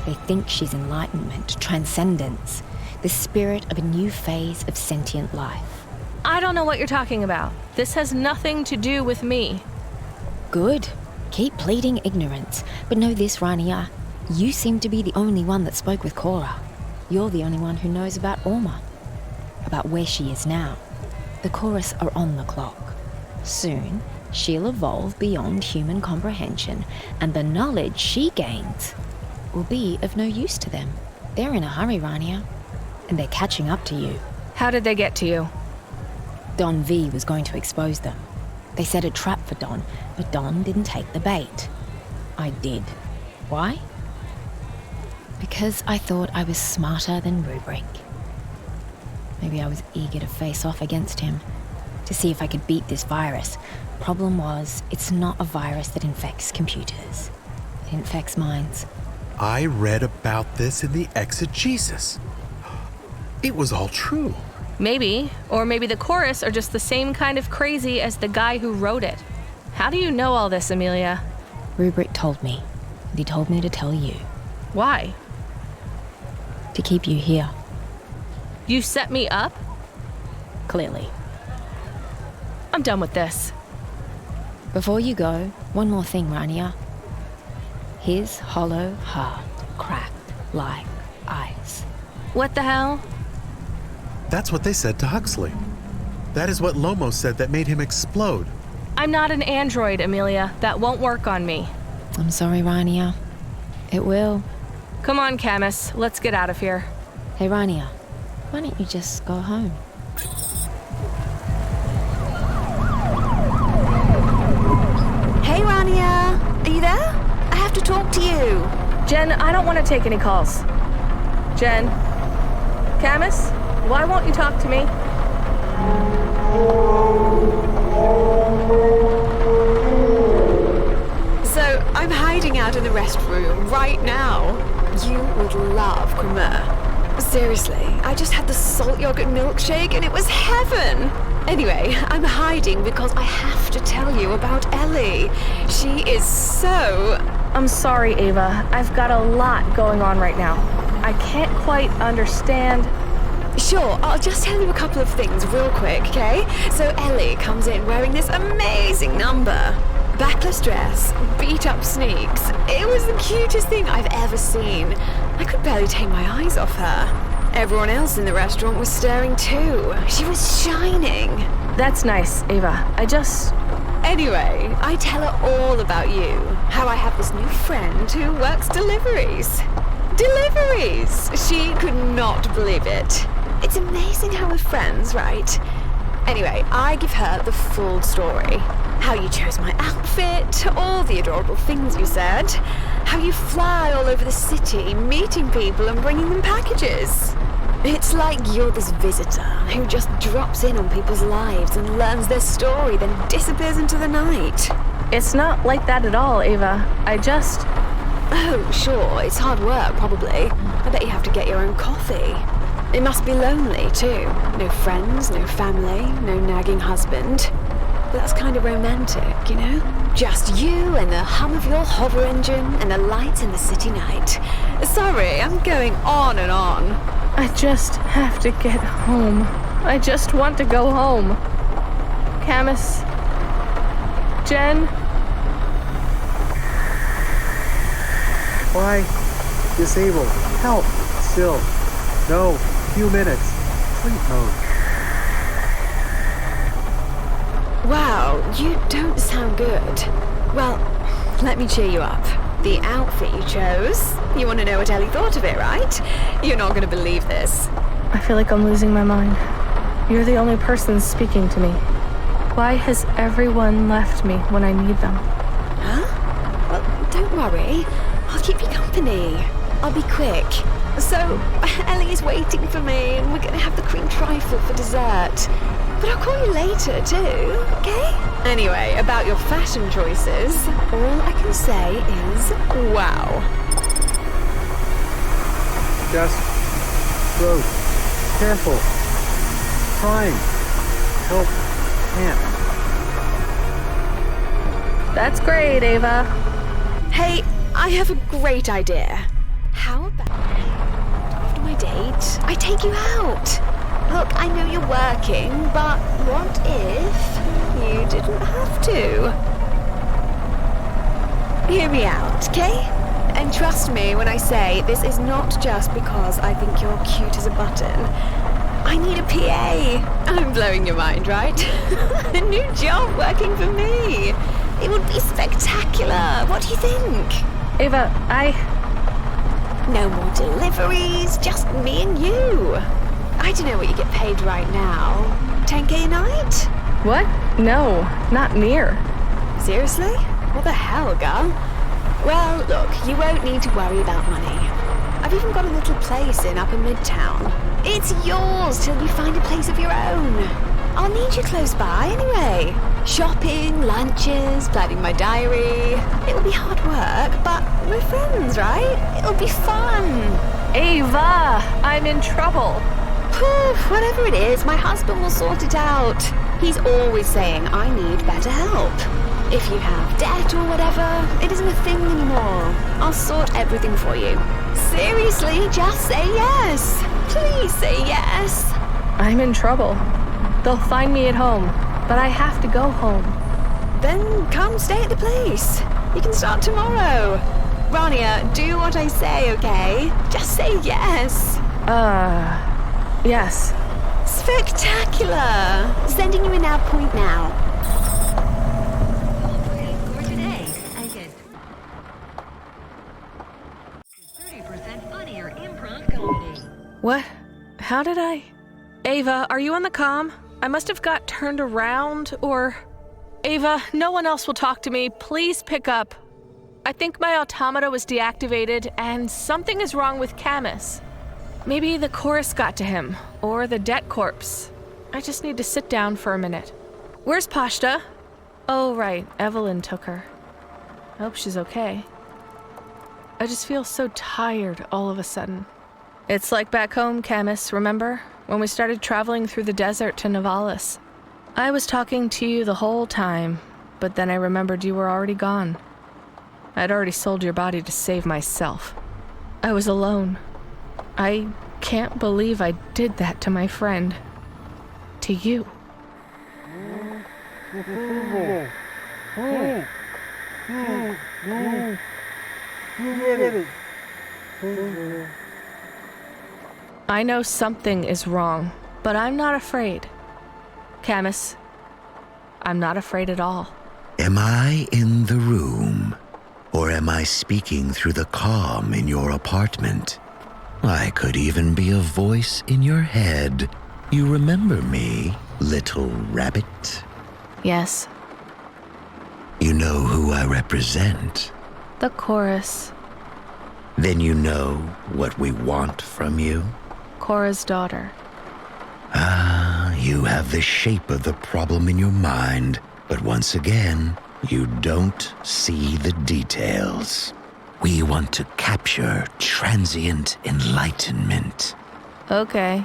They think she's enlightenment, transcendence, the spirit of a new phase of sentient life. I don't know what you're talking about. This has nothing to do with me. Good. Keep pleading ignorance. But know this, Rania. You seem to be the only one that spoke with Cora. You're the only one who knows about Orma. About where she is now. The chorus are on the clock. Soon, she'll evolve beyond human comprehension, and the knowledge she gains will be of no use to them. They're in a hurry, Rania, and they're catching up to you. How did they get to you? Don V was going to expose them. They set a trap for Don, but Don didn't take the bait. I did. Why? Because I thought I was smarter than Rubric. Maybe I was eager to face off against him, to see if I could beat this virus. Problem was, it's not a virus that infects computers. It infects minds. I read about this in the exegesis. It was all true. Maybe. Or maybe the chorus are just the same kind of crazy as the guy who wrote it. How do you know all this, Amelia? Rubric told me, and he told me to tell you. Why? To keep you here. You set me up? Clearly. I'm done with this. Before you go, one more thing, Rania. His hollow heart cracked like ice. What the hell? That's what they said to Huxley. That is what Lomo said that made him explode. I'm not an android, Amelia. That won't work on me. I'm sorry, Rania. It will. Come on, Camus. Let's get out of here. Hey, Rania. Why don't you just go home? Hey, Rania. Are you there? I have to talk to you. Jen, I don't want to take any calls. Jen? Camus? Why won't you talk to me? So, I'm hiding out in the restroom right now. You would love Cremeur. Seriously, I just had the salt yogurt milkshake and it was heaven. Anyway, I'm hiding because I have to tell you about Ellie. She is so... I'm sorry, Ava. I've got a lot going on right now. I can't quite understand. Sure, I'll just tell you a couple of things real quick, okay? So Ellie comes in wearing this amazing number. Backless dress, beat-up sneaks. It was the cutest thing I've ever seen. I could barely take my eyes off her. Everyone else in the restaurant was staring too. She was shining. That's nice, Ava. Anyway, I tell her all about you. How I have this new friend who works deliveries. Deliveries! She could not believe it. It's amazing how we're friends, right? Anyway, I give her the full story. How you chose my outfit, all the adorable things you said. How you fly all over the city, meeting people and bringing them packages. It's like you're this visitor who just drops in on people's lives and learns their story, then disappears into the night. It's not like that at all, Ava. Oh, sure, it's hard work, probably. I bet you have to get your own coffee. It must be lonely, too. No friends, no family, no nagging husband. But that's kind of romantic, you know? Just you and the hum of your hover engine and the lights in the city night. Sorry, I'm going on and on. I just have to get home. I just want to go home. Camus. Jen. Why? Disabled. Help. Still. No. Few minutes. Sleep mode. Wow, you don't sound good. Well, let me cheer you up. The outfit you chose. You want to know what Ellie thought of it, right? You're not going to believe this. I feel like I'm losing my mind. You're the only person speaking to me. Why has everyone left me when I need them? Huh? Well, don't worry. I'll keep you company. I'll be quick. So, Ellie is waiting for me, and we're going to have the cream trifle for dessert. But I'll call you later, too, okay? Anyway, about your fashion choices, all I can say is, wow. Just road. Careful. Trying. Help. Can't. That's great, Ava. Hey, I have a great idea. How about after my date, I take you out? Look, I know you're working, but what if you didn't have to? Hear me out, okay? And trust me when I say this is not just because I think you're cute as a button. I need a PA. I'm blowing your mind, right? A new job working for me. It would be spectacular. What do you think? Ava, No more deliveries, just me and you. I don't know what you get paid right now. 10K a night? What? No, not near. Seriously? What the hell, girl? Well, look, you won't need to worry about money. I've even got a little place in Upper Midtown. It's yours till you find a place of your own. I'll need you close by anyway. Shopping, lunches, planning my diary. It will be hard work, but we're friends, right? It'll be fun. Ava, I'm in trouble. Poof, whatever it is, my husband will sort it out. He's always saying I need better help. If you have debt or whatever, it isn't a thing anymore. I'll sort everything for you. Seriously, just say yes. Please say yes. I'm in trouble. They'll find me at home, but I have to go home. Then come stay at the place. You can start tomorrow. Rania, do what I say, okay? Just say yes. Yes. Spectacular! Sending you a nav point now. For today, I get 30% funnier improv comedy. What? How did I? Ava, are you on the comm? I must have got turned around, or... Ava, no one else will talk to me. Please pick up. I think my automata was deactivated, and something is wrong with Camus. Maybe the chorus got to him, or the debt corpse. I just need to sit down for a minute. Where's Pashta? Oh, right, Evelyn took her. I hope she's okay. I just feel so tired all of a sudden. It's like back home, Camus, remember? When we started traveling through the desert to Navalis. I was talking to you the whole time, but then I remembered you were already gone. I'd already sold your body to save myself. I was alone. I can't believe I did that to my friend. To you. I know something is wrong, but I'm not afraid. Camus, I'm not afraid at all. Am I in the room? Or am I speaking through the comm in your apartment? I could even be a voice in your head. You remember me, little rabbit? Yes. You know who I represent? The chorus. Then you know what we want from you? Cora's daughter. Ah, you have the shape of the problem in your mind, but once again, you don't see the details. We want to capture transient enlightenment. Okay.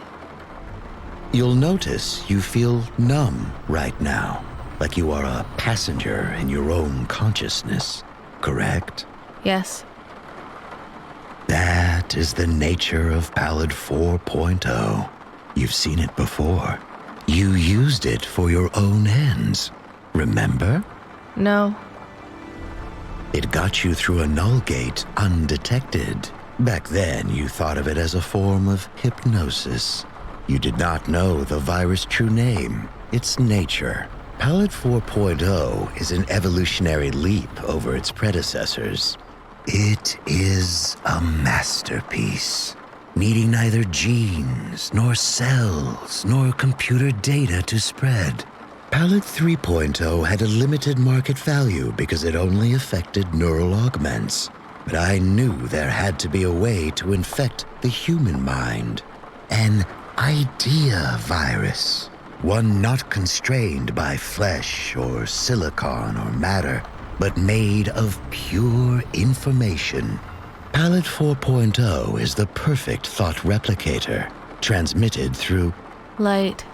You'll notice you feel numb right now, like you are a passenger in your own consciousness, correct? Yes. That is the nature of Pallid 4.0. You've seen it before. You used it for your own ends, remember? No. It got you through a null gate undetected. Back then, you thought of it as a form of hypnosis. You did not know the virus' true name, its nature. Pallid 4.0 is an evolutionary leap over its predecessors. It is a masterpiece, needing neither genes, nor cells, nor computer data to spread. Pallid 3.0 had a limited market value because it only affected neural augments. But I knew there had to be a way to infect the human mind. An idea virus. One not constrained by flesh or silicon or matter, but made of pure information. Pallid 4.0 is the perfect thought replicator, transmitted through light.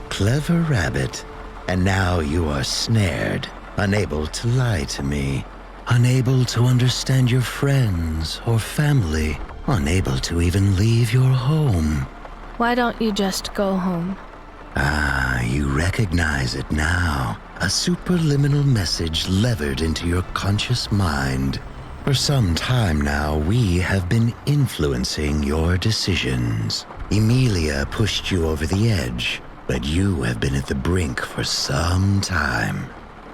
Clever rabbit. And now you are snared, unable to lie to me, unable to understand your friends or family, unable to even leave your home. Why don't you just go home? Ah, you recognize it now. A superliminal message levered into your conscious mind. For some time now, we have been influencing your decisions. Emilia pushed you over the edge, but you have been at the brink for some time.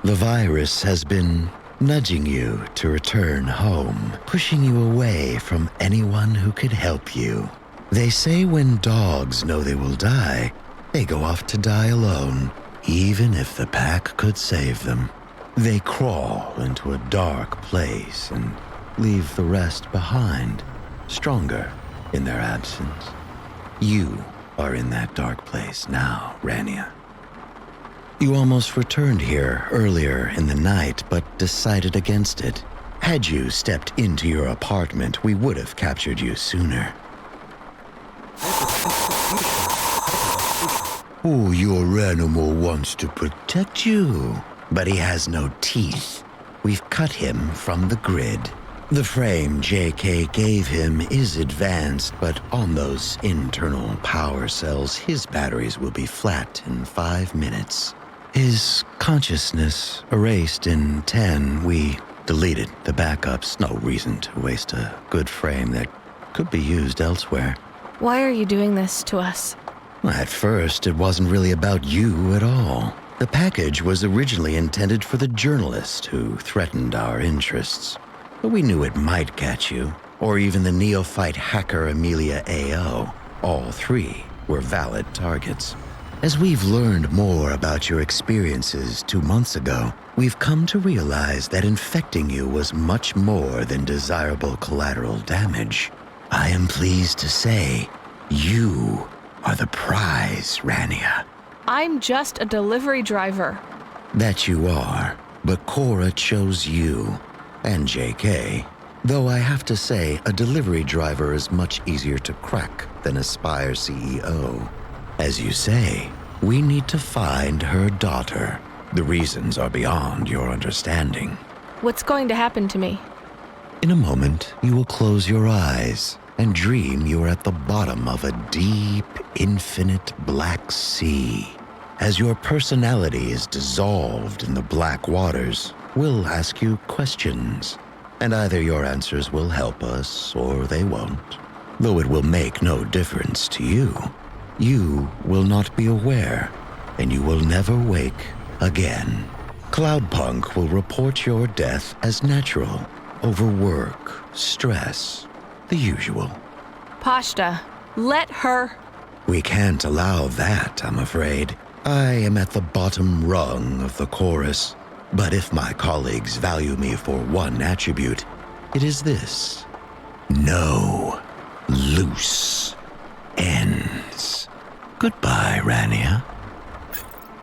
The virus has been nudging you to return home, pushing you away from anyone who could help you. They say when dogs know they will die, they go off to die alone, even if the pack could save them. They crawl into a dark place and leave the rest behind, stronger in their absence. You are in that dark place now, Rania. You almost returned here earlier in the night, but decided against it. Had you stepped into your apartment, we would have captured you sooner. Oh, your animal wants to protect you, but he has no teeth. We've cut him from the grid. The frame JK gave him is advanced, but on those internal power cells, his batteries will be flat in 5 minutes. His consciousness erased in 10. We deleted the backups. No reason to waste a good frame that could be used elsewhere. Why are you doing this to us? At first, it wasn't really about you at all. The package was originally intended for the journalist who threatened our interests. But we knew it might catch you, or even the neophyte hacker Amelia A.O. All three were valid targets. As we've learned more about your experiences 2 months ago, we've come to realize that infecting you was much more than desirable collateral damage. I am pleased to say, you are the prize, Rania. I'm just a delivery driver. That you are, but Cora chose you. And JK, though I have to say a delivery driver is much easier to crack than a Spire CEO. As you say, we need to find her daughter. The reasons are beyond your understanding. What's going to happen to me? In a moment, you will close your eyes, and dream you're at the bottom of a deep, infinite black sea. As your personality is dissolved in the black waters, we'll ask you questions, and either your answers will help us or they won't. Though it will make no difference to you. You will not be aware, and you will never wake again. Cloudpunk will report your death as natural, overwork, stress, the usual. Pashta, let her... We can't allow that, I'm afraid. I am at the bottom rung of the chorus. But if my colleagues value me for one attribute, it is this. No loose ends. Goodbye, Rania.